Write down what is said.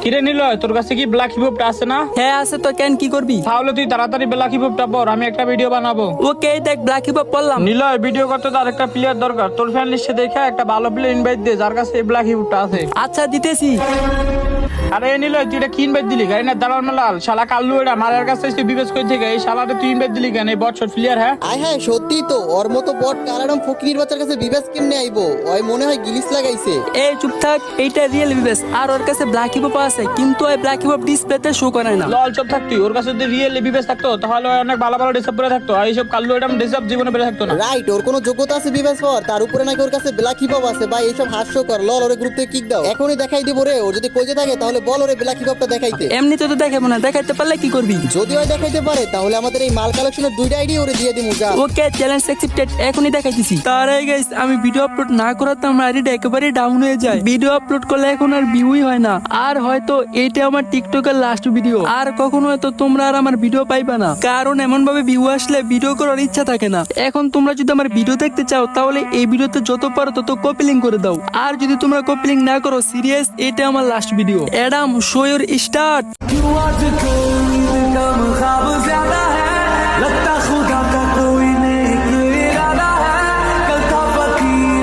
কিরে নিল তোর কাছে কি ব্ল্যাক হিপহপটা আছে না? হ্যাঁ আছে তো, কেন কি করবি? তাহলে তুই তাড়াতাড়ি ব্ল্যাক হিপহপটা পর, আমি একটা ভিডিও বানাবো। ওকে দেখ ব্ল্যাক হিপ পড়লাম। নিলয় ভিডিও করতে তো আরেকটা প্লেয়ার দরকার, তোর ফ্যান লিস্টে দেখে একটা ভালো প্লেয়ার ইনভাইট দে যার কাছে এই ব্ল্যাক হিপহপটা আছে। আচ্ছা দিতেছি। আরে নিলয় তুই এটা কি ইনভাইট দিলি? গাড়ি না দাঁড়ান না লাল শালা কাল্লু, এটা মারার কাছে তুই বিবেচ করে থেকে এই শালাটা তুই ইনভাইট দিলি কেন? এই বটশট প্লেয়ার হ্যাঁ হ্যাঁ সত্যি তো, ওর মতো বট কারাডম ফকির বাচ্চার কাছে বিবেস কেমনে আইবো? ওই মনে হয় গিলিস লাগাইছে। এই চুপ থাক, এইটা রিয়েল বিবেস। আর ওর কাছে ব্ল্যাক হিপ আছে, কিন্তু ওই ব্ল্যাক হিপ ডিসপ্লেতে শো করে না। লল চপ থাকতি, ওর কাছে যদি রিয়েল বিবেচ থাকতো তাহলে ও অনেক ভালো ভালো ডিসাপ করে থাকতো, আর এইসব কাল্লু এটা ডিসাপ জীবনে বেড়ে থাকতো না। রাইট, ওর কোনো যোগ্যতা আছে বিবেস হওয়ার? তার উপরে নাকি ওর কাছে ব্ল্যাক হিপ আছে। ভাই এইসব হাস্যকর। লল ওরে গ্রুপ থেকে কিক দাও, এখনই দেখাই দিব রে। ও যদি কইতে থাকে তাহলে বল ওরে ব্ল্যাক হিপটা দেখাইতে। এমনিতে তো দেখাবো না, দেখাইতে পারলে কি করবি? যদি ওই দেখাইতে পারে তাহলে আমাদের এই মাল কালেকশনের দুইটা আইডি ওরে দিয়ে দিমু। যা ওকে চ্যালেঞ্জ অ্যাকসেপ্টেড, এখনই দেখাইতেছি। তার আগে গাইস আমি ভিডিও আপলোড না করাতে আমার আইডিটা একেবারে ডাউন হয়ে যায়। ভিডিও আপলোড করলে এখন আর ভিউই হয় না। আর হয়তো এইটা আমার টিকটকের লাস্ট ভিডিও, আর কখনো হয়তো তোমরা আর আমার ভিডিও পাইবা না, কারণ এমন ভাবে ভিউ আসলে ভিডিও করার ইচ্ছা থাকে না। এখন তোমরা যদি আমার ভিডিও দেখতে চাও তাহলে এই ভিডিওতে যত পারো তত কপি লিঙ্ক করে দাও। আর যদি তোমরা কপি লিঙ্ক না করো সিরিয়াস, এটা আমার last video. Adam show your start.